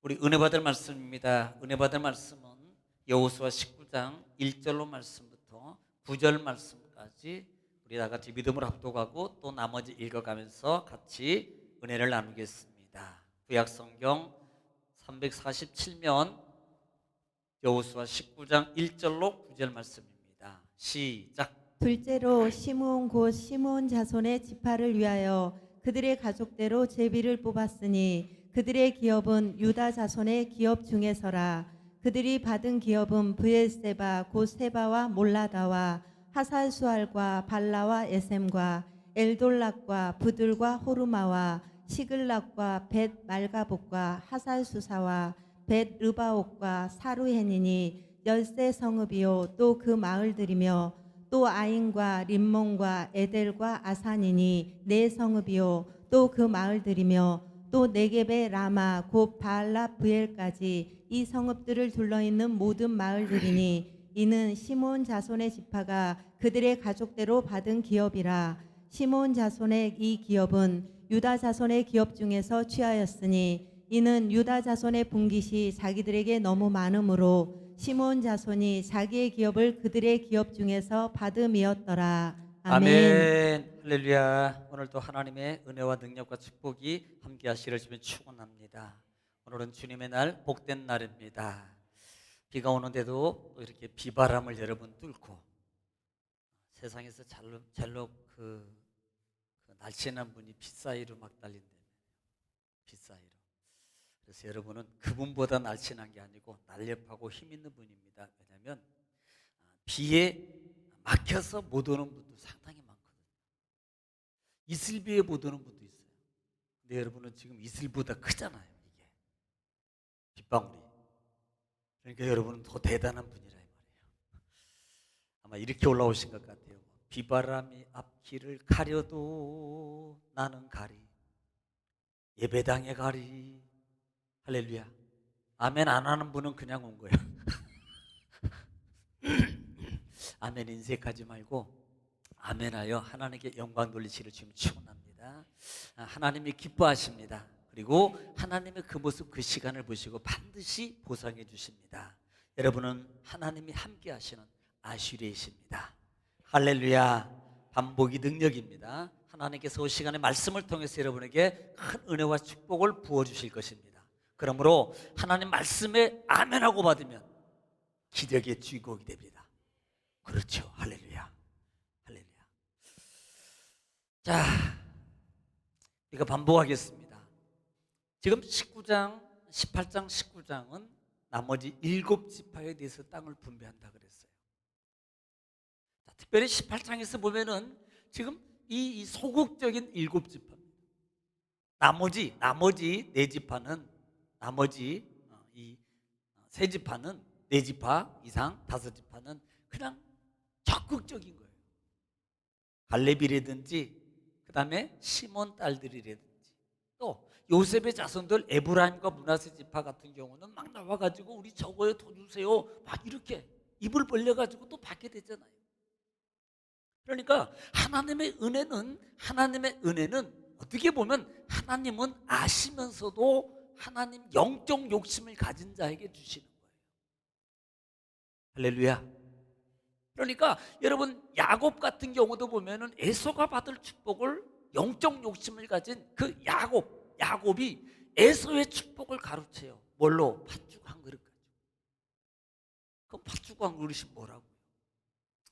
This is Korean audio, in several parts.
우리 은혜 받을 말씀입니다. 은혜 받을 말씀은 여호수아 19장 1절로 말씀부터 9절 말씀까지 우리 다 같이 믿음으로 합독하고 또 나머지 읽어가면서 같이 은혜를 나누겠습니다. 구약성경 347면 여호수아 19장 1절로 9절 말씀입니다. 시작. 둘째로 시므온 곧 시므온 자손의 지파를 위하여 그들의 가족대로 제비를 뽑았으니 그들의 기업은 유다 자손의 기업 중에서라. 그들이 받은 기업은 브엘세바 곧 세바와 몰라다와 하살수알과 발라와 에셈과 엘돌락과 부들과 호르마와 시글락과 벳 말가복과 하살수사와 벳 르바옥과 사루헨이니 10세 성읍이요 또 그 마을들이며 또 아인과 림몬과 에델과 아산이니 4성읍이요 또 그 마을들이며 또 네겝의 라마 곧 바알라 브엘까지 이 성읍들을 둘러있는 모든 마을들이니 이는 시므온 자손의 지파가 그들의 가족대로 받은 기업이라. 시므온 자손의 이 기업은 유다 자손의 기업 중에서 취하였으니 이는 유다 자손의 분깃이 자기들에게 너무 많으므로 시므온 자손이 자기의 기업을 그들의 기업 중에서 받음이었더라. 아멘. 할렐루야. 오늘도 하나님의 은혜와 능력과 축복이 함께 하시기를 주면 축원합니다. 오늘은 주님의 날, 복된 날입니다. 비가 오는데도 또 이렇게 비바람을 여러분 뚫고 세상에서 잘로 그 날씬한 분이 빛 사이로 막 달린다면 빛 사이로. 그래서 여러분은 그분보다 날씬한 게 아니고 날렵하고 힘 있는 분입니다. 왜냐하면 비에 막혀서 못 오는 분도 상당히 많거든요. 이슬비에 못 오는 분도 있어요. 근데 여러분은 지금 이슬보다 크잖아요. 이게 빗방울이. 그러니까 여러분은 더 대단한 분이라 이 말이에요. 아마 이렇게 올라오신 것 같아요. 비바람이 앞길을 가려도 나는 가리, 예배당에 가리. 할렐루야. 아멘 안 하는 분은 그냥 온 거예요. 아멘 인색하지 말고 아멘하여 하나님께 영광 돌리시기를 주님 축원합니다. 하나님이 기뻐하십니다. 그리고 하나님의 그 모습 그 시간을 보시고 반드시 보상해 주십니다. 여러분은 하나님이 함께 하시는 아슈리이십니다. 할렐루야. 반복이 능력입니다. 하나님께서 이 시간에 말씀을 통해서 여러분에게 큰 은혜와 축복을 부어주실 것입니다. 그러므로 하나님 말씀에 아멘하고 받으면 기적의 주인공이 됩니다. 그렇죠. 할렐루야. 할렐루야. 자, 이거 반복하겠습니다. 지금 18장 19장은 나머지 7지파에 대해서 땅을 분배한다 그랬어요. 자, 특별히 18장에서 보면은 지금 이 소극적인 7지파, 나머지 4지파는 나머지 이 3지파는 4지파 이상 5지파는 그냥 적극적인 거예요. 갈렙이라든지 그 다음에 시몬 딸들이라든지 또 요셉의 자손들 에브라임과 므낫세 지파 같은 경우는 막 나와가지고 우리 저거에 돈 주세요 막 이렇게 입을 벌려가지고 또 받게 되잖아요. 그러니까 하나님의 은혜는 어떻게 보면 하나님은 아시면서도 하나님 영적 욕심을 가진 자에게 주시는 거예요. 할렐루야. 그러니까 여러분 야곱 같은 경우도 보면은 에서가 받을 축복을 영적 욕심을 가진 그 야곱이 에서의 축복을 가로채요. 뭘로? 팥죽 한 그릇 가지고. 그럼 팥죽 한 그릇이 뭐라고요?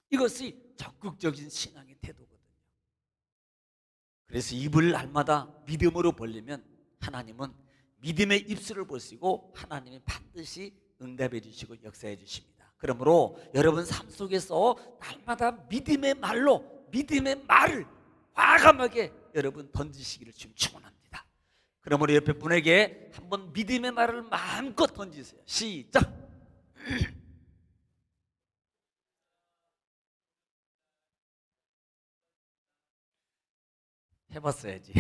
이것이 적극적인 신앙의 태도거든요. 그래서 입을 날마다 믿음으로 벌리면 하나님은 믿음의 입술을 보시고 하나님이 반드시 응답해 주시고 역사해 주십니다. 그러므로 여러분 삶 속에서 날마다 믿음의 말을 과감하게 여러분 던지시기를 지금 축원합니다. 그러므로 옆에 분에게 한번 믿음의 말을 마음껏 던지세요. 시작. 해봤어야지.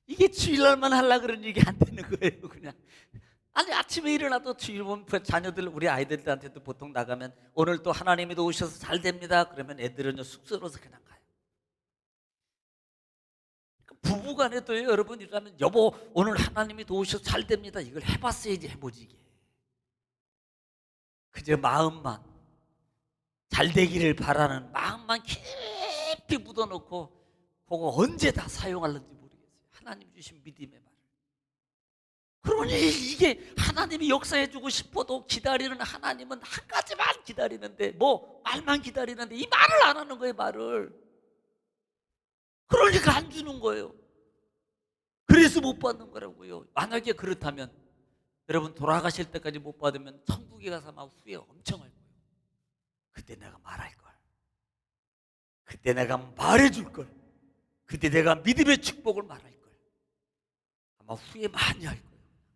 이게 주일날만 하려고 그러는 이게 안 되는 거예요. 그냥 아니 아침에 일어나도 주일 보면 자녀들 우리 아이들한테도 보통 나가면 오늘 또 하나님이 도우셔서 잘 됩니다. 그러면 애들은 쑥스러워서 그냥 가요. 부부간에도요, 여러분이라면 여보 오늘 하나님이 도우셔서 잘 됩니다. 이걸 해봤어야지 해보지. 이게 그저 마음만 잘 되기를 바라는 마음만 깊이 묻어놓고 그거 언제 다 사용할는지 모르겠어요. 하나님 주신 믿음의 말. 그러니 이게 하나님이 역사해주고 싶어도 기다리는 하나님은 한 가지만 기다리는데, 뭐 말만 기다리는데 이 말을 안 하는 거예요. 말을. 그러니까 안 주는 거예요. 그래서 못 받는 거라고요. 만약에 그렇다면 여러분 돌아가실 때까지 못 받으면 천국에 가서 막 후회 엄청 할 거예요. 그때 내가 말할 걸, 그때 내가 말해줄 걸, 그때 내가 믿음의 축복을 말할 걸, 아마 후회 많이 할 거예요.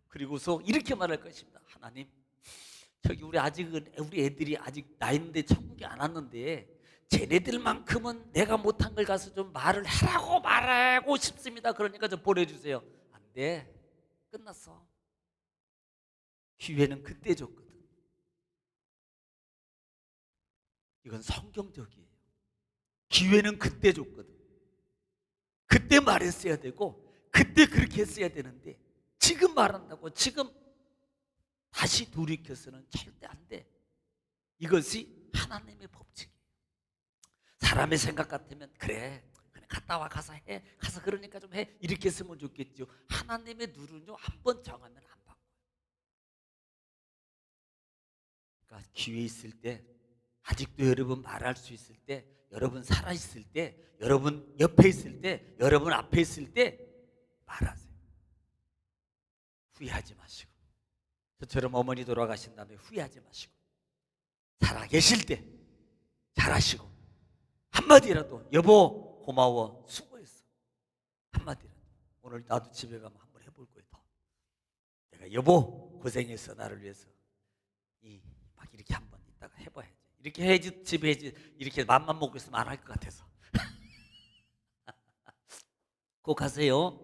그리고서 이렇게 말할 것입니다. 하나님, 저기 우리 애들이 아직 나이인데 천국에 안 왔는데 쟤네들만큼은 내가 못한 걸 가서 좀 말을 하라고 말하고 싶습니다. 그러니까 좀 보내주세요. 안 돼, 끝났어. 기회는 그때 줬거든. 이건 성경적이에요. 기회는 그때 줬거든. 그때 말했어야 되고 그때 그렇게 했어야 되는데 지금 말한다고 지금 다시 돌이켜서는 절대 안 돼. 이것이 하나님의 법칙이에요. 사람의 생각 같으면 그래 갔다 와, 가서 해, 가서 그러니까 좀 해, 이렇게 했으면 좋겠죠. 하나님의 룰은요, 한 번 정하면 안 바꿔요. 그러니까 기회 있을 때, 아직도 여러분 말할 수 있을 때, 여러분 살아있을 때, 여러분 옆에 있을 때, 여러분 앞에 있을 때 말하세요. 후회하지 마시고, 저처럼 어머니 돌아가신 다음에 후회하지 마시고, 살아계실 때 잘하시고, 한마디라도 여보 고마워, 수고했어, 한마디라도. 오늘 나도 집에 가면 한번 해볼 거예요. 더 내가 여보 고생했어, 나를 위해서. 막 이렇게 한번 이따가 해봐야지. 이렇게 해야지, 집에 해야지. 이렇게 맘만 먹고 있으면 안 할 것 같아서. 꼭 가세요.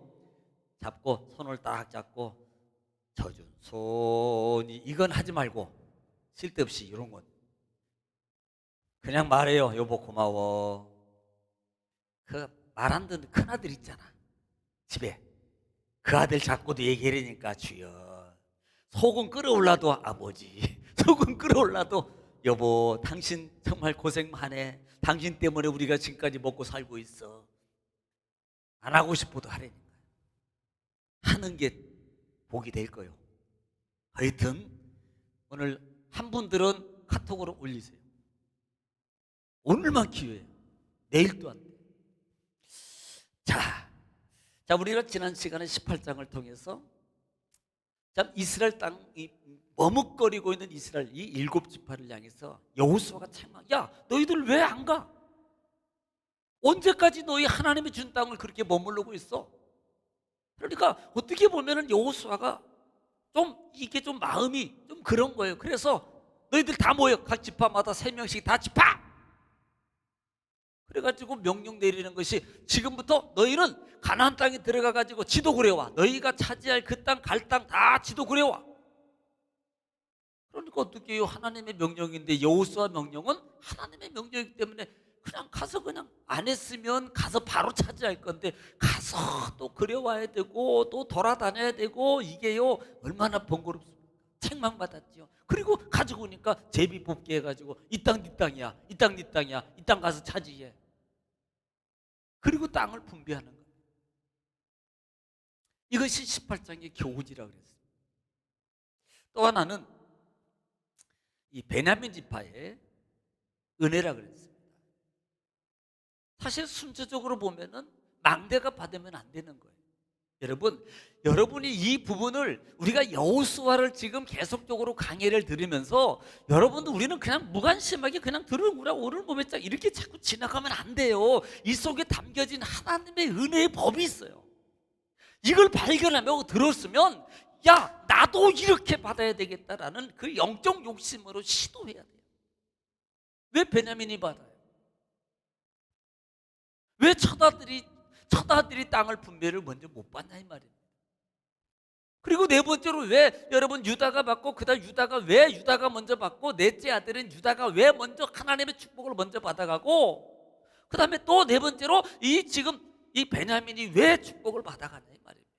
잡고 손을 딱 잡고 져준 손이, 이건 하지 말고 쓸데없이 이런 건 그냥 말해요. 여보 고마워. 그 말 안 듣는 큰아들 있잖아, 집에. 그 아들 잡고도 얘기하려니까 주여. 속은 끓어올라도 아버지, 속은 끓어올라도 여보 당신 정말 고생 많네. 당신 때문에 우리가 지금까지 먹고 살고 있어. 안 하고 싶어도 하라니까. 하는 게 복이 될 거예요. 하여튼 오늘 한 분들은 카톡으로 올리세요. 오늘만 기회예요. 내일도 안 돼. 자, 우리가 지난 시간에 18장을 통해서 참 이스라엘 땅이 머뭇거리고 있는 이스라엘 이 7지파를 향해서 여호수아가 책망, 야 너희들 왜 안 가? 언제까지 너희 하나님이 준 땅을 그렇게 머무르고 있어? 그러니까 어떻게 보면은 여호수아가 이게 좀 마음이 좀 그런 거예요. 그래서 너희들 다 모여, 각 지파마다 3명씩 다 지파. 그래가지고 명령 내리는 것이, 지금부터 너희는 가나안 땅에 들어가가지고 지도 그려와. 너희가 차지할 그 땅, 갈 땅 다 지도 그려와. 그러니까 어떻게 해요? 하나님의 명령인데, 여호수아 명령은 하나님의 명령이기 때문에 그냥 가서, 그냥 안 했으면 가서 바로 차지할 건데 가서 또 그려와야 되고 또 돌아다녀야 되고, 이게요 얼마나 번거롭습니까? 책망받았지요. 그리고 가지고 오니까 제비 뽑기 해가지고 이 땅 네 땅이야, 이 땅 네 땅이야, 이 땅 가서 차지해. 그리고 땅을 분배하는 거예요. 이것이 18장의 교훈이라고 그랬어요. 또 하나는 이 베냐민 지파의 은혜라고 그랬습니다. 사실 순서적으로 보면은 망대가 받으면 안 되는 거예요. 여러분이 이 부분을, 우리가 여호수아를 지금 계속적으로 강의를 들으면서 여러분도 우리는 그냥 무관심하게 그냥 들으라, 오늘 몸에 딱 이렇게 자꾸 지나가면 안 돼요. 이 속에 담겨진 하나님의 은혜의 법이 있어요. 이걸 발견하며 들었으면, 야 나도 이렇게 받아야 되겠다라는 그 영적 욕심으로 시도해야 돼요. 왜 베냐민이 받아요? 왜 처다들이 땅을 분배를 먼저 못 받냐 이 말입니다. 그리고 네 번째로, 왜 여러분 유다가 받고, 그다음 왜 유다가 먼저 받고, 넷째 아들은 유다가 왜 먼저 하나님의 축복을 먼저 받아가고, 그 다음에 또 네 번째로 지금 이 베냐민이 왜 축복을 받아가냐 이 말입니다.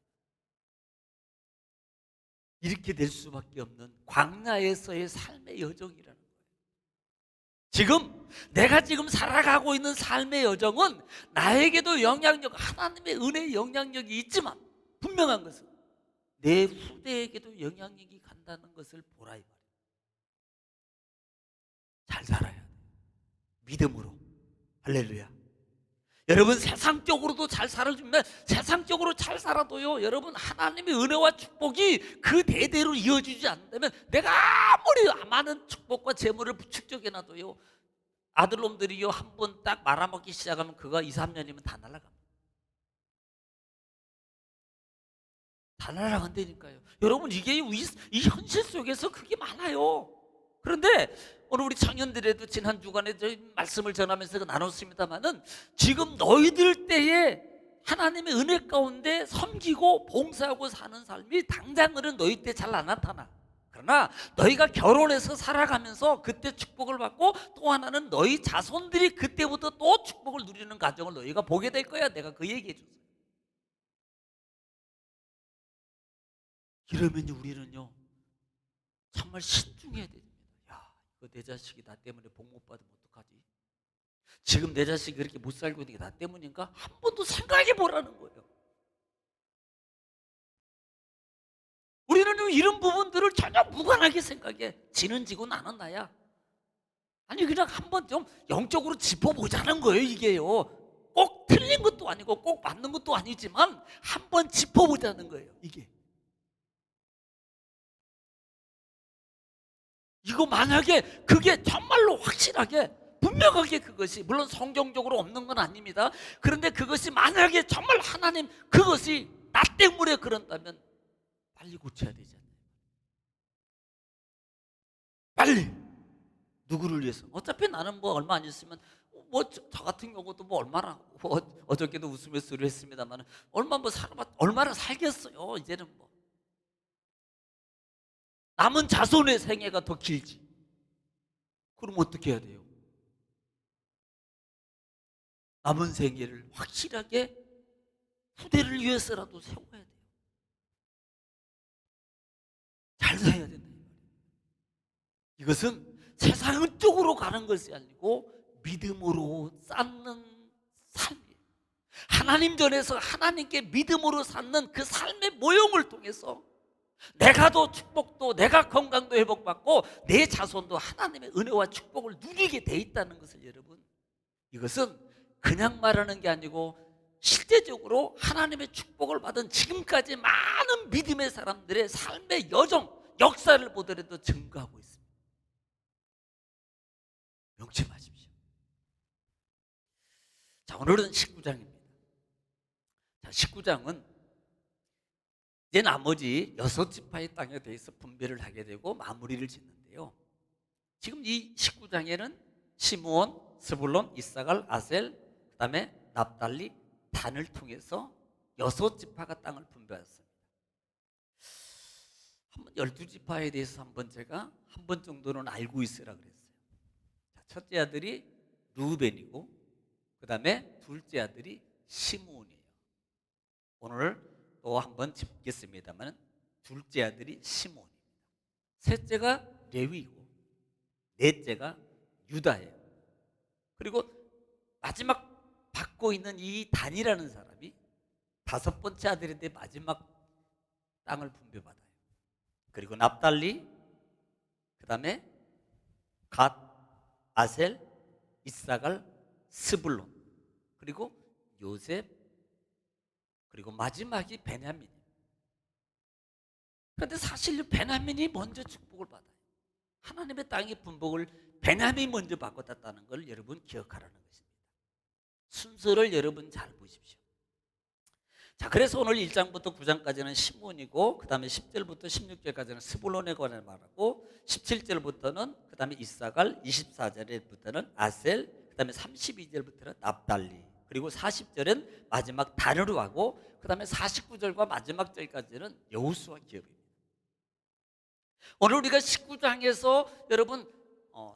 이렇게 될 수밖에 없는 광야에서의 삶의 여정이라는 거예요. 지금 내가 지금 살아가고 있는 삶의 여정은 나에게도 영향력, 하나님의 은혜의 영향력이 있지만 분명한 것은 내 후대에게도 영향력이 간다는 것을 보라 이 말이에요. 잘 살아야 돼. 믿음으로. 할렐루야. 여러분 세상적으로도 잘 살아주면 세상적으로 잘 살아도요 여러분 하나님의 은혜와 축복이 그 대대로 이어지지 않는다면 내가 아무리 많은 축복과 재물을 축적해놔도요 아들놈들이요 한 번 딱 말아먹기 시작하면 그거 2, 3년이면 다 날아갑니다. 다 날아간다니까요. 여러분 이게 이 현실 속에서 그게 많아요. 그런데 오늘 우리 청년들에도 지난 주간에 저희 말씀을 전하면서 나눴습니다만은 지금 너희들 때에 하나님의 은혜 가운데 섬기고 봉사하고 사는 삶이 당장은 너희 때 잘 안 나타나. 그러나 너희가 결혼해서 살아가면서 그때 축복을 받고 또 하나는 너희 자손들이 그때부터 또 축복을 누리는 과정을 너희가 보게 될 거야. 내가 그 얘기해 줬어요. 이러면 우리는요 정말 신중해야 됩니다. 야, 이거 내 자식이 나 때문에 복 못 받으면 어떡하지? 지금 내 자식이 그렇게 못 살고 있는 게 나 때문인가? 한 번도 생각해 보라는 거예요. 우리는 이런 부분들을 전혀 무관하게 생각해. 지는 지고 나는 나야. 아니 그냥 한번 좀 영적으로 짚어보자는 거예요. 이게요 꼭 틀린 것도 아니고 꼭 맞는 것도 아니지만 한번 짚어보자는 거예요. 이거 만약에 그게 정말로 확실하게 분명하게 그것이 물론 성경적으로 없는 건 아닙니다. 그런데 그것이 만약에 정말 하나님 그것이 나 때문에 그런다면 빨리 고쳐야 되잖아요. 빨리 누구를 위해서? 어차피 나는 뭐 얼마 안 있으면 뭐 저 같은 경우도 뭐 얼마나 어저께도 웃으며 소리를 했습니다만 얼마나 살겠어요. 이제는 뭐 남은 자손의 생애가 더 길지. 그럼 어떻게 해야 돼요? 남은 생애를 확실하게 후대를 위해서라도 세워야 돼요. 잘 살아야 된다. 이것은 세상 쪽으로 가는 것이 아니고 믿음으로 쌓는 삶이에요. 하나님 전에서 하나님께 믿음으로 쌓는 그 삶의 모형을 통해서 내가 더 축복도 내가 건강도 회복받고 내 자손도 하나님의 은혜와 축복을 누리게 돼 있다는 것을 여러분 이것은 그냥 말하는 게 아니고 실제적으로 하나님의 축복을 받은 지금까지 많은 믿음의 사람들의 삶의 여정 역사를 보더라도 증거하고 있습니다. 명심하십시오. 자, 오늘은 19장입니다. 자, 19장은 이제 나머지 6지파의 땅에 대해서 분배를 하게 되고 마무리를 짓는데요. 지금 이 19장에는 시므온, 스불론, 이사갈, 아셀, 그 다음에 납달리, 단을 통해서 6지파가 땅을 분배했습니다. 한번 12지파에 대해서 한번 제가 한 번 정도는 알고 있으라 그랬어요. 자, 첫째 아들이 루벤이고 그 다음에 둘째 아들이 시므온이에요. 오늘 또 한번 짚겠습니다만 둘째 아들이 시므온입니다. 셋째가 레위고 넷째가 유다예요. 그리고 마지막 받고 있는 이 단이라는 사람이 5번째 아들인데 마지막 땅을 분배받아요. 그리고 납달리, 그 다음에 갓, 아셀, 이사갈, 스불론, 그리고 요셉, 그리고 마지막이 베냐민이에요. 그런데 사실 베냐민이 먼저 축복을 받아요. 하나님의 땅의 분복을 베냐민이 먼저 받았다는 걸 여러분 기억하라는 것입니다. 순서를 여러분 잘 보십시오. 자, 그래서 오늘 1장부터 9장까지는 시므온이고 그 다음에 10절부터 16절까지는 스불론에 관해 말하고 17절부터는 그 다음에 이사갈, 24절부터는 아셀, 그 다음에 32절부터는 납달리, 그리고 40절은 마지막 단으로 하고 그 다음에 49절과 마지막 절까지는 여호수아 기업입니다. 오늘 우리가 19장에서 여러분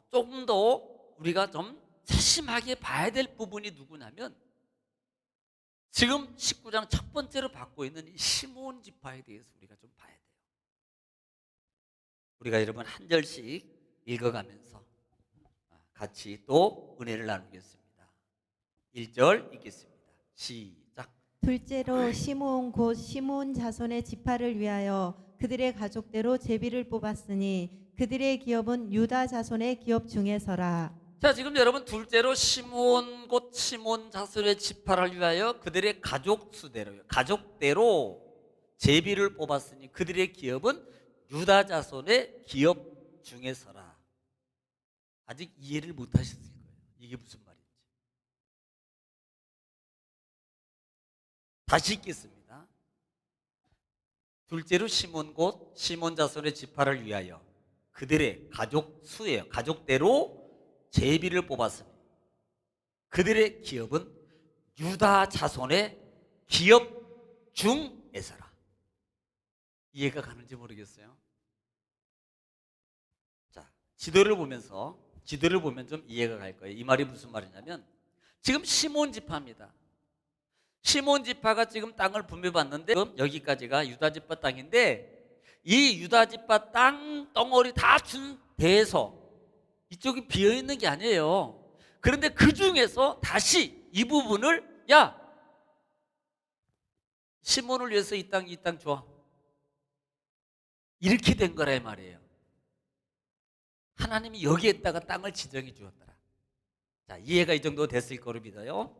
조금 더 우리가 좀 세심하게 봐야 될 부분이 누구냐면 지금 19장 첫 번째로 받고 있는 이 시므온 지파에 대해서 우리가 좀 봐야 돼요. 우리가 여러분 한 절씩 읽어가면서 같이 또 은혜를 나누겠습니다. 1절 읽겠습니다. 시작. 둘째로 시므온 곧 시므온 자손의 지파를 위하여 그들의 가족대로 제비를 뽑았으니 그들의 기업은 유다 자손의 기업 중에서라. 자, 지금 여러분 둘째로 시므온 곧 시므온 자손의 지파를 위하여 그들의 가족 수대로요. 가족대로 제비를 뽑았으니 그들의 기업은 유다 자손의 기업 중에서라. 아직 이해를 못 하셨을 거예요. 이게 무슨 말인지. 다시 읽겠습니다. 둘째로 시므온 곧 시므온 자손의 지파를 위하여 그들의 가족 수예요. 가족대로 제비를 뽑았으니 그들의 기업은 유다 자손의 기업 중에서라. 이해가 가는지 모르겠어요. 자, 지도를 보면 좀 이해가 갈 거예요. 이 말이 무슨 말이냐면 지금 시므온 지파입니다. 시므온 지파가 지금 땅을 분배받는데 여기까지가 유다 지파 땅인데 이 유다 지파 땅 덩어리 다 준 배에서 이쪽이 비어 있는 게 아니에요. 그런데 그 중에서 다시 이 부분을 시몬을 위해서 이 땅 줘. 이렇게 된 거라 이 말이에요. 하나님이 여기에다가 땅을 지정해 주었더라. 자, 이해가 이 정도 됐을 거로 믿어요.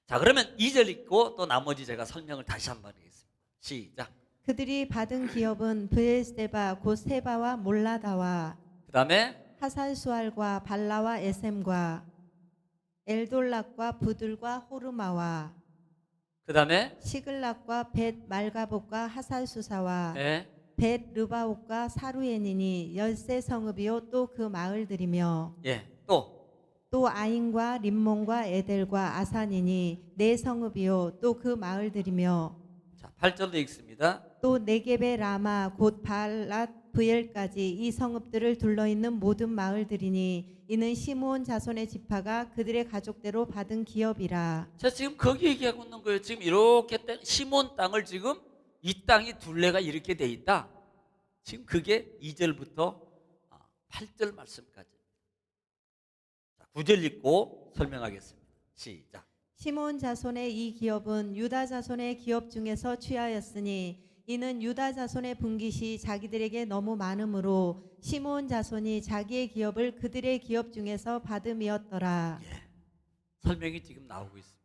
자, 그러면 2절 읽고 또 나머지 제가 설명을 다시 한번 하겠습니다. 시작. 그들이 받은 기업은 브엘세바 곧 세바와 몰라다와 그 다음에 하살수알과 발라와 에셈과 엘돌락과 부들과 호르마와 그 다음에 시글락과 벳 말가복과 하살수사와 예, 벳 르바옥과 사루엔이니 13성읍이요 또 그 마을들이며 또 또 아인과 림몬과 에델과 아산이니 4성읍이요 또 그 마을들이며 자, 8절도 읽습니다. 또 네겝의 라마 곧 발랏 브엘까지 이 성읍들을 둘러있는 모든 마을들이니 이는 시므온 자손의 지파가 그들의 가족대로 받은 기업이라. 자, 지금 거기 얘기하고 있는 거예요. 지금 이렇게 시몬 땅을 지금 이 땅이 둘레가 이렇게 돼 있다. 지금 그게 2절부터 8절 말씀까지. 자, 9절 읽고 설명하겠습니다. 시작. 시므온 자손의 이 기업은 유다 자손의 기업 중에서 취하였으니 이는 유다 자손의 분깃이 자기들에게 너무 많으므로 시므온 자손이 자기의 기업을 그들의 기업 중에서 받음이었더라. 예, 설명이 지금 나오고 있습니다.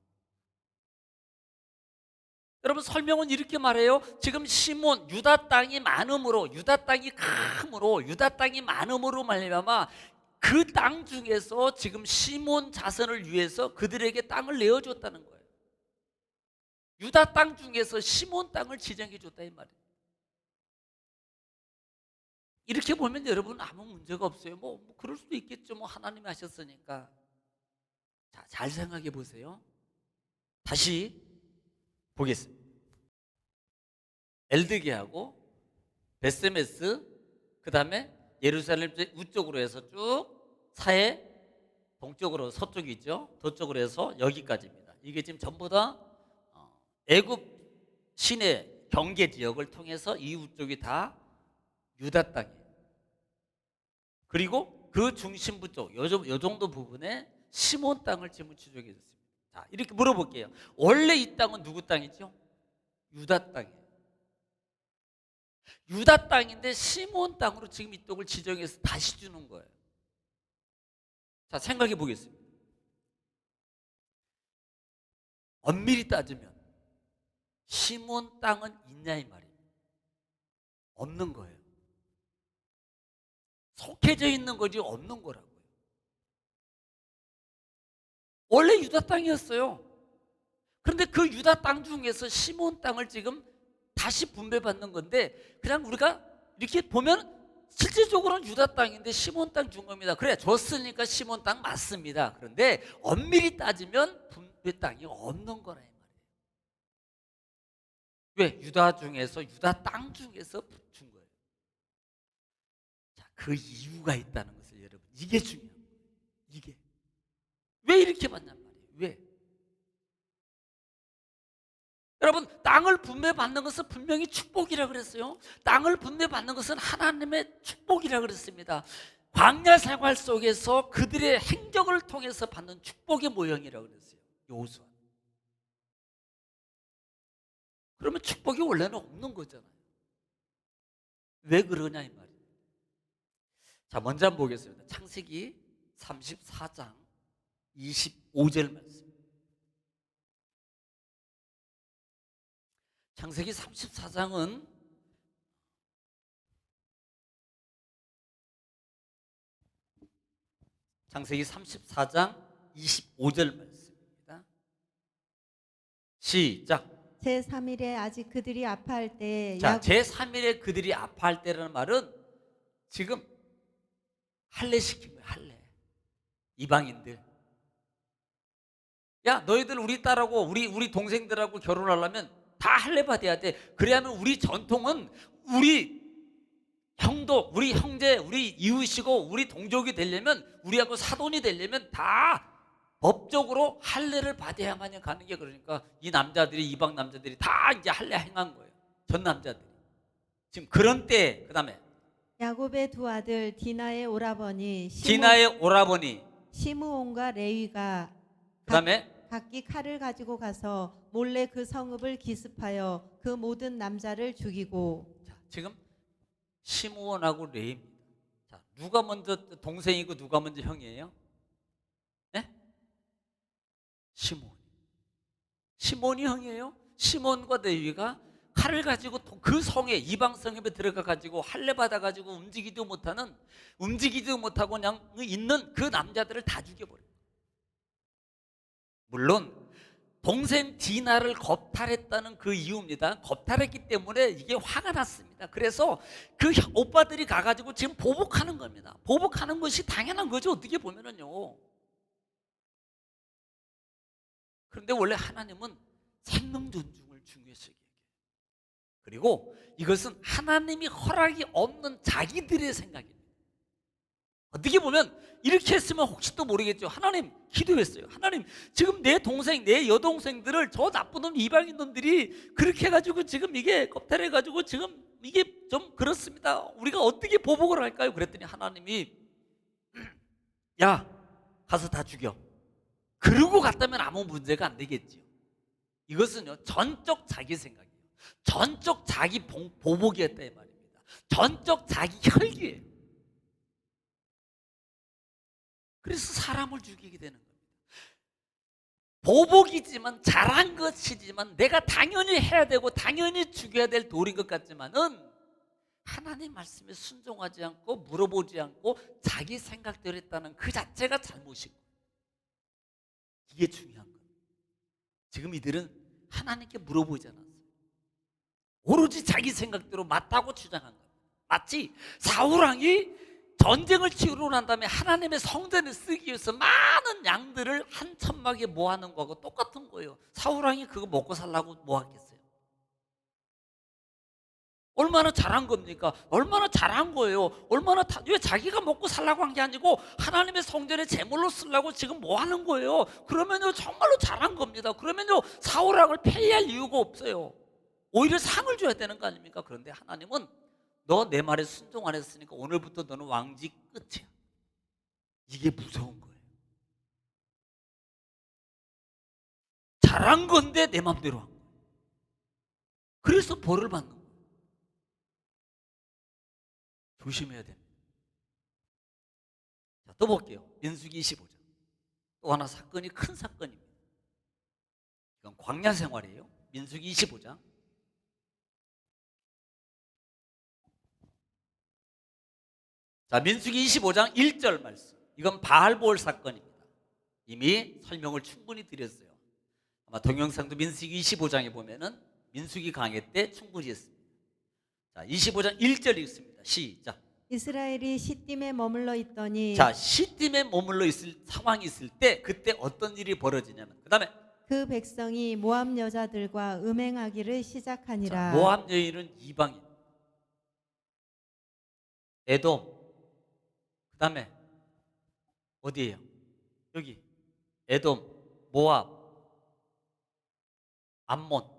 여러분, 설명은 이렇게 말해요. 지금 시몬 유다 땅이 많음으로, 유다 땅이 크므로, 유다 땅이 많음으로 말미암아 그 땅 중에서 지금 시몬 자손을 위해서 그들에게 땅을 내어줬다는 거예요. 유다 땅 중에서 시몬 땅을 지정해 줬다 이 말이에요. 이렇게 보면 여러분 아무 문제가 없어요. 뭐 그럴 수도 있겠죠. 뭐 하나님이 하셨으니까. 자, 잘 생각해 보세요. 다시 보겠습니다. 엘드게하고 베세메스, 그 다음에 예루살렘 우쪽으로 해서 쭉 사해 동쪽으로 서쪽이 있죠. 저쪽으로 해서 여기까지입니다. 이게 지금 전부 다 애굽 시내 경계 지역을 통해서 이 우쪽이 다 유다 땅이에요. 그리고 그 중심부 쪽, 요 정도 부분에 시몬 땅을 지금 지정해 줬습니다. 자, 이렇게 물어볼게요. 원래 이 땅은 누구 땅이죠? 유다 땅이에요. 유다 땅인데 시몬 땅으로 지금 이쪽을 지정해서 다시 주는 거예요. 자, 생각해 보겠습니다. 엄밀히 따지면 시몬 땅은 있냐 이 말이에요. 없는 거예요. 속해져 있는 거지 없는 거라고요. 원래 유다 땅이었어요. 그런데 그 유다 땅 중에서 시몬 땅을 지금 다시 분배받는 건데 그냥 우리가 이렇게 보면 실질적으로는 유다 땅인데 시몬 땅 준 겁니다. 그래, 줬으니까 시몬 땅 맞습니다. 그런데 엄밀히 따지면 분배 땅이 없는 거라 이 말이에요. 왜? 유다 중에서, 유다 땅 중에서 준 거예요. 자, 그 이유가 있다는 것을 여러분, 이게 중요한 거예요. 이게 왜 이렇게 받냔 말이에요. 왜? 여러분, 땅을 분배받는 것은 분명히 축복이라 그랬어요. 땅을 분배받는 것은 하나님의 축복이라 그랬습니다. 광야 생활 속에서 그들의 행적을 통해서 받는 축복의 모형이라 그랬어요. 여호수아. 그러면 축복이 원래는 없는 거잖아요. 왜 그러냐 이 말이에요. 자, 먼저 한번 보겠습니다. 창세기 34장 25절 말씀. 창세기 34장은 창세기 34장 25절 말씀입니다. 시작. 제3일에 아직 그들이 아파할 때 자, 제3일에 그들이 아파할 때라는 말은 지금 할례시킨 거예요. 할례. 이방인들. 야, 너희들 우리 딸하고 우리 동생들하고 결혼하려면 다 할례 받아야 돼. 그래야면 우리 전통은 우리 형도, 우리 형제, 우리 이웃이고 우리 동족이 되려면, 우리하고 사돈이 되려면 다 법적으로 할례를 받아야만 가는 게, 그러니까 이 남자들이, 이방 남자들이 다 이제 할례 행한 거예요. 전 남자들이. 지금 그런 때, 그 다음에 야곱의 두 아들 디나의 오라버니 디나의 오라버니, 시므온과 레위가 그 다음에 각기 칼을 가지고 가서 몰래 그 성읍을 기습하여 그 모든 남자를 죽이고. 자, 지금 시므온하고 레위입니다. 자, 누가 먼저 동생이고 누가 먼저 형이에요? 네? 시몬이 형이에요. 시몬과 레위가 칼을 가지고 그 성에, 이방 성에 들어가 가지고 할례 받아 가지고 움직이지도 못하고 그냥 있는 그 남자들을 다 죽여버려요. 물론 동생 디나를 겁탈했다는 그 이유입니다. 겁탈했기 때문에 이게 화가 났습니다. 그래서 그 오빠들이 가가지고 지금 보복하는 겁니다. 보복하는 것이 당연한 거죠, 어떻게 보면은요. 그런데 원래 하나님은 생명 존중을 중요시 여겨요. 그리고 이것은 하나님이 허락이 없는 자기들의 생각입니다. 어떻게 보면 이렇게 했으면 혹시 또 모르겠죠. 하나님, 기도했어요. 하나님, 지금 내 동생, 내 여동생들을 저 나쁜 놈, 이방인 놈들이 그렇게 해가지고 지금 이게 겁탈해가지고 지금 이게 좀 그렇습니다. 우리가 어떻게 보복을 할까요? 그랬더니 하나님이 야, 가서 다 죽여. 그러고 갔다면 아무 문제가 안 되겠지요. 이것은요, 전적 자기 생각이에요. 전적 자기 보복이었다 이 말입니다. 전적 자기 혈기예요. 그래서 사람을 죽이게 되는 겁니다. 보복이지만, 잘한 것이지만, 내가 당연히 해야 되고 당연히 죽여야 될 도리인 것 같지만은 하나님 말씀에 순종하지 않고 물어보지 않고 자기 생각대로 했다는 그 자체가 잘못이고, 이게 중요한 거예요. 지금 이들은 하나님께 물어보지 않았어요. 오로지 자기 생각대로 맞다고 주장한 거예요. 마치 사울왕이 전쟁을 치르고 난 다음에 하나님의 성전을 쓰기 위해서 많은 양들을 한 천막에 모아놓은 거하고 똑같은 거예요. 사울왕이 그거 먹고 살라고 모았겠어요? 얼마나 잘한 겁니까? 얼마나 잘한 거예요? 왜 자기가 먹고 살라고 한 게 아니고 하나님의 성전에 제물로 쓰려고 지금 뭐 하는 거예요? 그러면요, 정말로 잘한 겁니다. 그러면요, 사울왕을 폐위할 이유가 없어요. 오히려 상을 줘야 되는 거 아닙니까? 그런데 하나님은 너 내 말에 순종 안 했으니까 오늘부터 너는 왕직 끝이야. 이게 무서운 거예요. 잘한 건데 내 맘대로 한 거예요. 그래서 벌을 받는 거예요. 조심해야 됩니다. 자, 또 볼게요. 민수기 25장. 또 하나 사건이 큰 사건입니다. 이건 광야 생활이에요. 민수기 25장. 자, 민수기 25장 1절 말씀. 이건 바알볼 사건입니다. 이미 설명을 충분히 드렸어요. 아마 동영상도 민수기 25장에 보면은 민수기 강해 때 충분히 했습니다. 자, 25장 1절 읽습니다. 시작. 이스라엘이 시딤에 머물러 있더니. 자, 시딤에 머물러 있을 상황이 있을 때 그때 어떤 일이 벌어지냐면, 그 다음에 그 백성이 모압 여자들과 음행하기를 시작하니라. 자, 모압 여인은 이방인, 에돔, 그 다음에 어디예요? 여기 에돔, 모압, 암몬,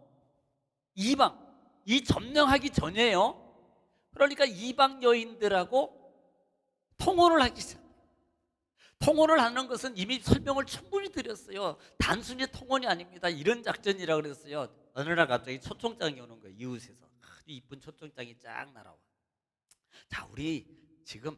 이 점령하기 전이에요. 그러니까 이방 여인들하고 통혼을 하기 시작해요. 통혼을 하는 것은 이미 설명을 충분히 드렸어요. 단순히 통혼이 아닙니다. 이런 작전이라고 그랬어요. 어느 날 갑자기 초청장이 오는 거예요. 이웃에서 아주 이쁜 초청장이 쫙 날아와. 자, 우리 지금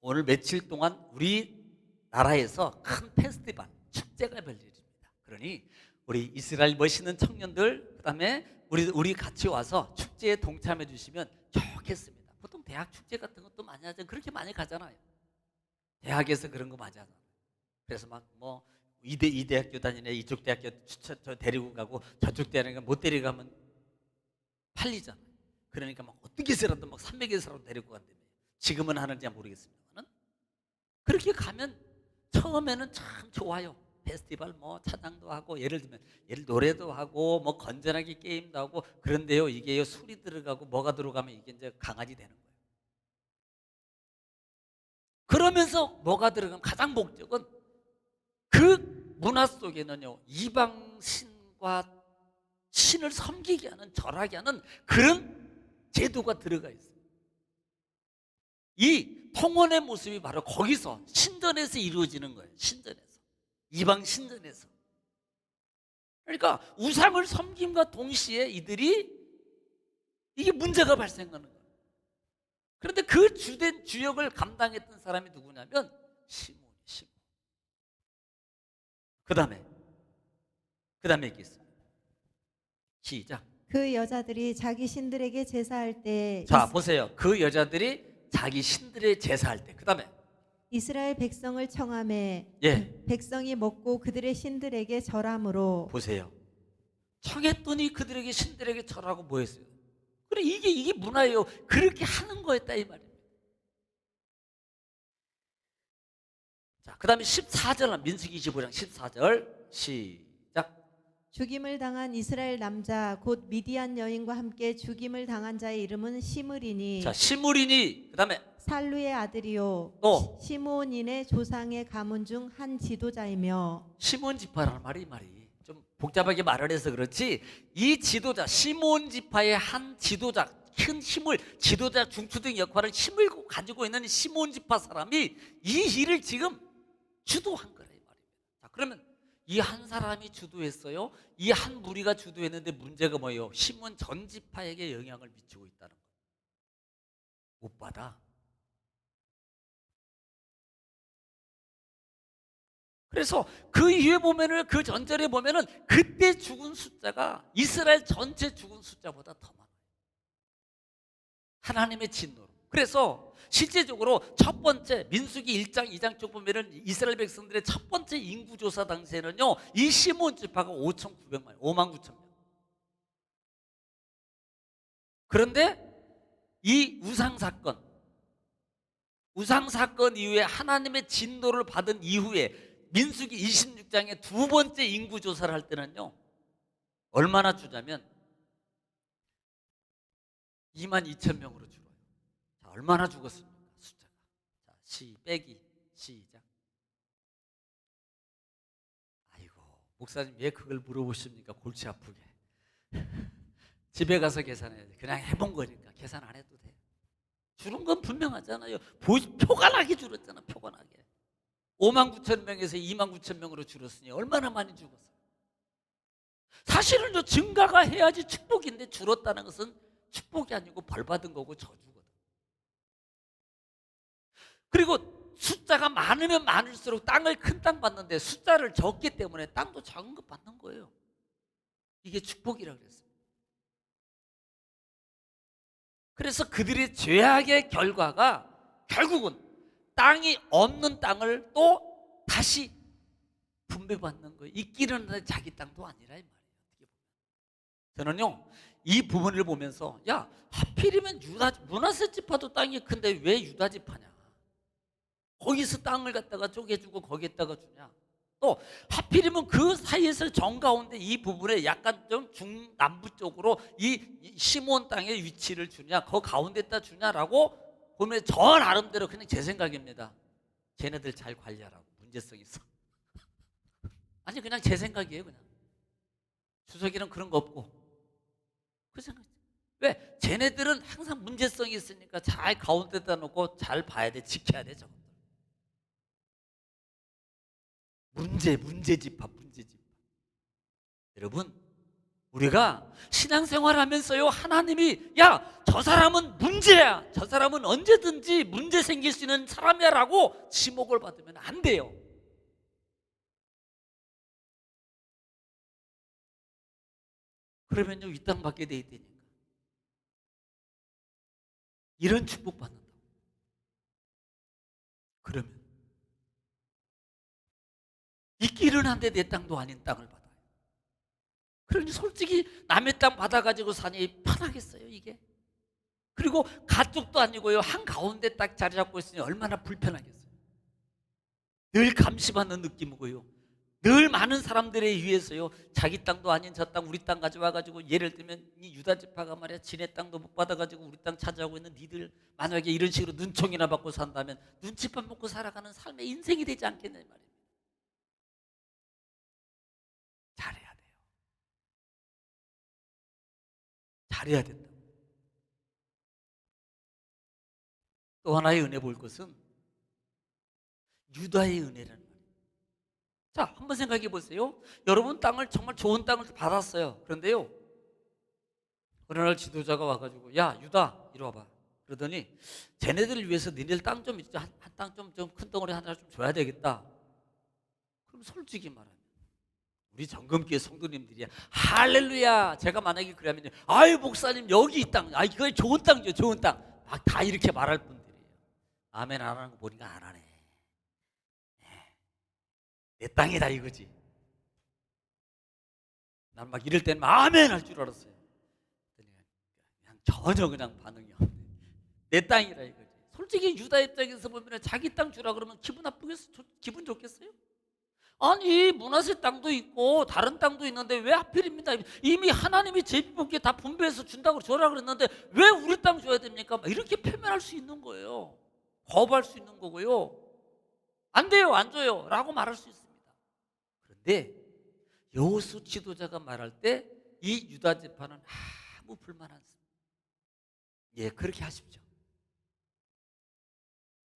오늘 며칠 동안 우리 나라에서 큰 페스티벌, 축제가 열립니다. 그러니 우리 이스라엘 멋있는 청년들, 그다음에 우리 같이 와서 축제에 동참해 주시면 좋겠습니다. 보통 대학 축제 같은 것도 많이 하죠. 그렇게 많이 가잖아요. 대학에서 그런 거 많이 하잖아요. 그래서 막 뭐 이 대학교 다니네, 이쪽 대학교 저 데리고 가고 저쪽 대학교 못 데리고 가면 팔리잖아요. 그러니까 막 어떻게 해서라도 막 300에서라도 데리고 간다며. 지금은 하는지 모르겠습니다만 그렇게 가면 처음에는 참 좋아요. 페스티벌 뭐 찬양도 하고 예를 들면 노래도 하고 뭐 건전하게 게임도 하고 그런데요, 이게요 술이 들어가고 뭐가 들어가면 이게 이제 강아지 되는 거예요. 그러면서 뭐가 들어가면 가장 목적은 그 문화 속에는요 이방 신과 신을 섬기게 하는, 절하게 하는 그런 제도가 들어가 있어요. 이 통혼의 모습이 바로 거기서 신전에서 이루어지는 거예요. 신전에서, 이방 신전에서. 그러니까 우상을 섬김과 동시에 이들이 이게 문제가 발생하는 거예요. 그런데 그 주된 주역을 감당했던 사람이 누구냐면 시몬. 그 다음에 있겠습니다. 시작. 그 여자들이 자기 신들에게 제사할 때 자, 보세요. 그 여자들이 자기 신들의 제사할 때. 그 다음에 이스라엘 백성을 청함에 예, 백성이 먹고 그들의 신들에게 절함으로. 보세요. 청했더니 그들에게 신들에게 절하고 뭐 했어요? 그래, 이게 문화예요. 그렇게 하는 거였다 이 말입니다. 자, 그 다음에 14절, 민수기 25장 14절 시작. 죽임을 당한 이스라엘 남자 곧 미디안 여인과 함께 죽임을 당한 자의 이름은 시므리니 자, 시므리니. 그 다음에 살루의 아들이요 또 시므온인의 조상의 가문 중 한 지도자이며. 시몬 지파라는 말이 좀 복잡하게 말을 해서 그렇지, 이 지도자 시몬 지파의 한 지도자, 큰 힘을, 지도자 중추등 역할을 힘을 가지고 있는 시몬 지파 사람이 이 일을 지금 주도한 거라 이 말입니다. 자, 그러면 이 한 사람이 주도했어요. 이 한 무리가 주도했는데 문제가 뭐예요? 시몬 전 지파에게 영향을 미치고 있다는 거예요. 못 받아. 그래서 그 이후에 보면은, 그 전절에 보면은 그때 죽은 숫자가 이스라엘 전체 죽은 숫자보다 더 많아요. 하나님의 진노로. 그래서 실제적으로 첫 번째 민수기 1장 2장 쪽 보면은 이스라엘 백성들의 첫 번째 인구조사 당시에는요 이 시몬 지파가 5,900만, 5만 9천 명. 그런데 이 우상 사건 이후에 하나님의 진노를 받은 이후에 민수기 26장의 두 번째 인구조사를 할 때는요 얼마나 주냐면 2만 2천 명으로 줄어요. 자, 얼마나 죽었습니까? 숫자가. 자, 시작. 아이고, 목사님 왜 그걸 물어보십니까? 골치 아프게. 집에 가서 계산해야 돼. 그냥 해본 거니까 계산 안 해도 돼. 줄은 건 분명하잖아요. 표가 나게 줄었잖아. 표가 나게. 5만 9천 명에서 2만 9천 명으로 줄었으니 얼마나 많이 죽었어요. 사실은 증가가 해야지 축복인데 줄었다는 것은 축복이 아니고 벌받은 거고 저주거든. 그리고 숫자가 많으면 많을수록 땅을 큰 땅 받는데 숫자를 적기 때문에 땅도 작은 것 받는 거예요. 이게 축복이라고 그랬어요. 그래서 그들의 죄악의 결과가 결국은 땅이 없는 땅을 또 다시 분배받는 거예요. 있기는 자기 땅도 아니라 이 말이에요. 어떻게 보면. 저는요 이 부분을 보면서 야, 하필이면 므낫세 지파도 땅이 큰데 왜 유다 지파냐? 거기서 땅을 갖다가 쪼개주고 거기에다가 주냐? 또 하필이면 그 사이에서 정 가운데 이 부분에 약간 좀 중남부 쪽으로 이 시몬 땅의 위치를 주냐, 그 가운데다 주냐라고 보면 저 나름대로 그냥 제 생각입니다. 쟤네들 잘 관리하라고, 문제성 있어. 아니 그냥 제 생각이에요. 그냥 주석이는 그런 거 없고 그 생각. 왜? 쟤네들은 항상 문제성이 있으니까 잘 가운데다 놓고 잘 봐야 돼, 지켜야 돼. 저것들. 문제집합. 여러분, 우리가 신앙생활 하면서요, 하나님이 야, 저 사람은 문제야, 저 사람은 언제든지 문제 생길 수 있는 사람이야 라고 지목을 받으면 안 돼요. 그러면요, 이 땅 받게 돼 있다니까. 이런 축복 받는다. 그러면 있기는 한데 내 땅도 아닌 땅을 받아요. 그러니 솔직히 남의 땅 받아가지고 사니 편하겠어요, 이게? 그리고 가족도 아니고요, 한가운데 딱 자리 잡고 있으니 얼마나 불편하겠어요. 늘 감시받는 느낌이고요, 늘 많은 사람들에 의해서요, 자기 땅도 아닌 저 땅, 우리 땅 가져와가지고, 예를 들면 이 유다 지파가 말이야, 지네 땅도 못 받아가지고 우리 땅 차지하고 있는 니들 만약에 이런 식으로 눈총이나 받고 산다면 눈치밥 먹고 살아가는 삶의 인생이 되지 않겠냐 말이에요. 잘해야 돼요. 잘해야 된다. 또 하나의 은혜 볼 것은 유다의 은혜라는 말이에요. 자, 한번 생각해 보세요. 여러분 땅을 정말 좋은 땅을 받았어요. 그런데요, 어느 날 지도자가 와가지고 야, 유다 이리 와봐. 그러더니 쟤네들을 위해서 니들 땅 좀 있죠. 한 땅 좀 큰 덩어리 하나 좀 줘야 되겠다. 그럼 솔직히 말하면 우리 정금교회 성도님들이야, 할렐루야. 제가 만약에 그러면 아유 목사님 여기 이 땅, 이거 좋은 땅이죠, 좋은 땅. 막 다 이렇게 말할 분들이에요. 아멘 안 하는 거 보니까 안 하네. 내 땅이다 이거지. 난 막 이럴 때는 아멘 할 줄 알았어요. 그냥 전혀 그냥 반응이 없네. 내 땅이라 이거지. 솔직히 유다 입장에서 보면 자기 땅 주라 그러면 기분 나쁘겠어요? 기분 좋겠어요? 아니 므낫세 땅도 있고 다른 땅도 있는데 왜 하필입니다. 이미 하나님이 제비뽑기에 다 분배해서 준다고 줘라 그랬는데 왜 우리 땅 줘야 됩니까? 이렇게 표현할 수 있는 거예요. 거부할 수 있는 거고요. 안 돼요, 안 줘요 라고 말할 수 있습니다. 그런데 여호수 지도자가 말할 때 이 유다 지파는 아무 불만 않습니다. 예, 그렇게 하십시오.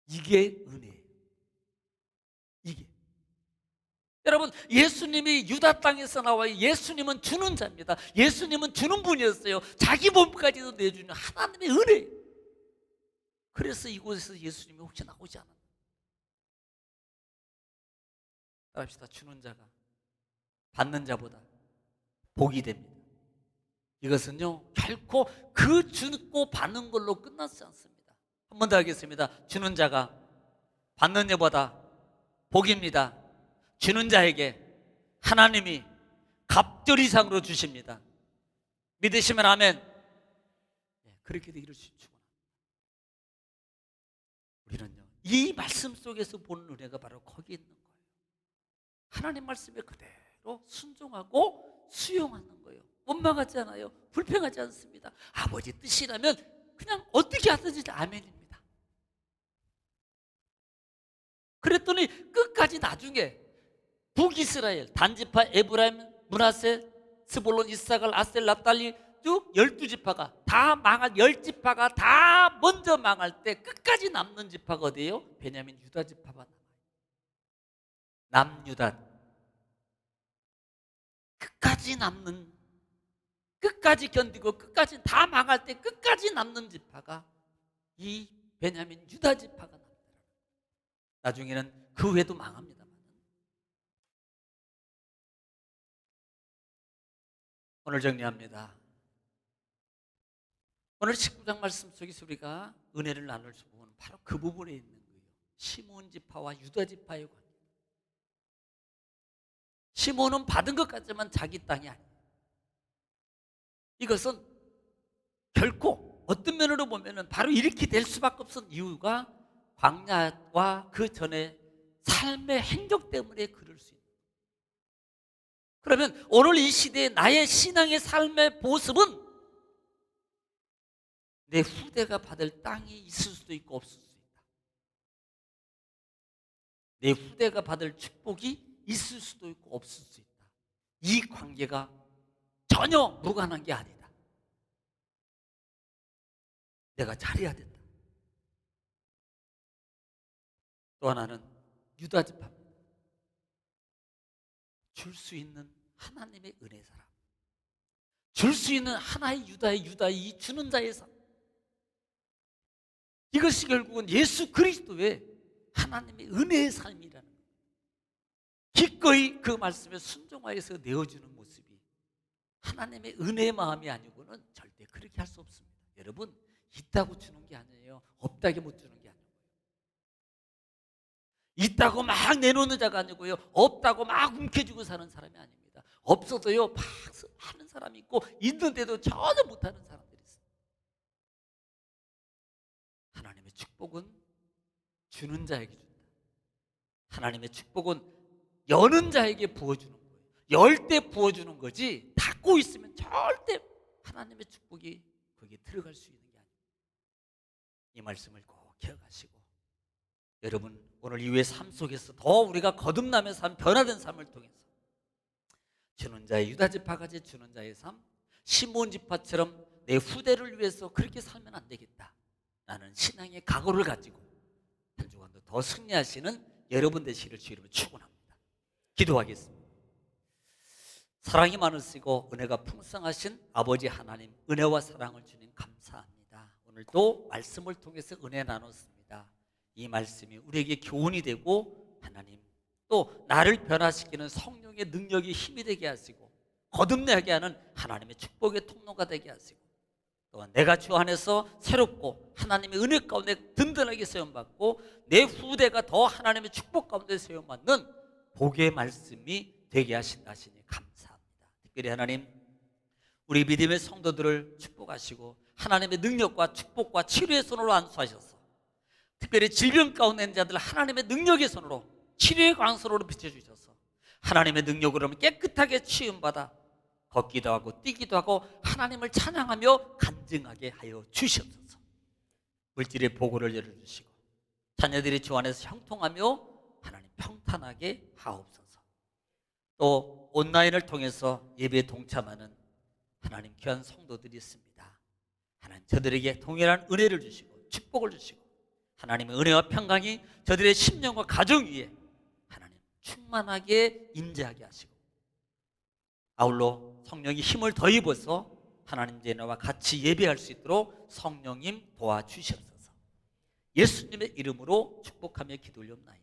이게 은혜예요. 이게. 여러분, 예수님이 유다 땅에서 나와요. 예수님은 주는 자입니다. 예수님은 주는 분이었어요. 자기 몸까지도 내주는 하나님의 은혜. 그래서 이곳에서 예수님이 혹시 나오지 않았나? 따라합시다. 주는 자가 받는 자보다 복이 됩니다. 이것은요, 결코 그 주고 받는 걸로 끝나지 않습니다. 한 번 더 하겠습니다. 주는 자가 받는 자보다 복입니다. 주는 자에게 하나님이 갑절이상으로 주십니다. 믿으시면 아멘. 그렇게 되기를 축원합니다. 우리는요, 이 말씀 속에서 보는 은혜가 바로 거기 있는 거예요. 하나님 말씀에 그대로 순종하고 수용하는 거예요. 원망하지 않아요. 불평하지 않습니다. 아버지 뜻이라면 그냥 어떻게 하든지 아멘입니다. 그랬더니 끝까지 나중에 북이스라엘 단지파 에브라임, 므낫세, 스볼론, 이사갈, 아셀, 납달리 쭉 12지파가 다 망할 10지파가 다 먼저 망할 때 끝까지 남는 지파가 어디예요? 베냐민 유다 지파가 남아요. 남유다 끝까지 남는, 끝까지 견디고 끝까지 다 망할 때 끝까지 남는 지파가 이 베냐민 유다 지파가 남더라고요. 나중에는 그 외도 망합니다만. 오늘 정리합니다. 오늘 19장 말씀 속에서 우리가 은혜를 나눌 부분은 바로 그 부분에 있는 거예요. 시몬 지파와 유다 지파의 관계. 시몬은 받은 것 같지만 자기 땅이 아니에요. 이것은 결코 어떤 면으로 보면 바로 이렇게 될 수밖에 없었던 이유가 광야와 그 전에 삶의 행적 때문에 그럴 수 있는. 그러면 오늘 이 시대에 나의 신앙의 삶의 모습은 내 후대가 받을 땅이 있을 수도 있고 없을 수도 있다. 내 후대가 받을 축복이 있을 수도 있고 없을 수 있다. 이 관계가 전혀 무관한 게 아니다. 내가 잘해야 된다. 또 하나는 유다 지파입니다. 줄 수 있는 하나님의 은혜 사람, 줄 수 있는 하나의 유다의 이 주는 자의 삶, 이것이 결국은 예수 그리스도의 하나님의 은혜의 삶이라는 거예요. 기꺼이 그 말씀에 순종하여서 내어주는 모습이 하나님의 은혜의 마음이 아니고는 절대 그렇게 할 수 없습니다. 여러분, 있다고 주는 게 아니에요. 없다게 못 주는 게 아니고요. 있다고 막 내놓는 자가 아니고요. 없다고 막 움켜쥐고 사는 사람이 아닙니다. 없어도요 막 하는 사람이 있고, 있는데도 전혀 못하는 사람들이 있어요. 하나님의 축복은 주는 자에게 준다. 하나님의 축복은 여는 자에게 부어주는 거예요. 열 때 부어주는 거지, 닫고 있으면 절대 하나님의 축복이 거기에 들어갈 수 있는 게 아니에요. 이 말씀을 꼭 기억하시고, 여러분 오늘 이후의 삶 속에서 더 우리가 거듭나며 삶, 변화된 삶을 통해서 주는 자의 유다 지파같이 주는 자의 삶, 시몬 지파처럼 내 후대를 위해서 그렇게 살면 안 되겠다 라는 신앙의 각오를 가지고 한 주간도 더 승리하시는 여러분 되시기를 주 이름으로 축원합니다. 기도하겠습니다. 사랑이 많으시고 은혜가 풍성하신 아버지 하나님, 은혜와 사랑을 주님 감사합니다. 오늘도 말씀을 통해서 은혜 나눴습니다. 이 말씀이 우리에게 교훈이 되고, 하나님 또 나를 변화시키는 성령의 능력이 힘이 되게 하시고, 거듭나게 하는 하나님의 축복의 통로가 되게 하시고, 또한 내가 주 안에서 새롭고 하나님의 은혜 가운데 든든하게 세움받고 내 후대가 더 하나님의 축복 가운데 세움받는 복의 말씀이 되게 하신다 하시니 감사합니다. 특별히 하나님, 우리 믿음의 성도들을 축복하시고 하나님의 능력과 축복과 치료의 손으로 안수하셔서, 특별히 질병 가운데 있는 자들 하나님의 능력의 손으로, 치료의 광선으로 비춰주셔서 하나님의 능력으로 깨끗하게 치유받아 걷기도 하고 뛰기도 하고 하나님을 찬양하며 간증하게 하여 주시옵소서. 물질의 보고를 열어주시고 자녀들이 주 안에서 형통하며 하나님 평탄하게 하옵소서. 또 온라인을 통해서 예배에 동참하는 하나님 귀한 성도들이 있습니다. 하나님 저들에게 동일한 은혜를 주시고 축복을 주시고, 하나님의 은혜와 평강이 저들의 심령과 가정 위에 하나님 충만하게 임재하게 하시고, 아울러 성령이 힘을 더 입어서 하나님 제자와 같이 예배할 수 있도록 성령님 도와주시옵소서. 예수님의 이름으로 축복하며 기도 올려옵나이다.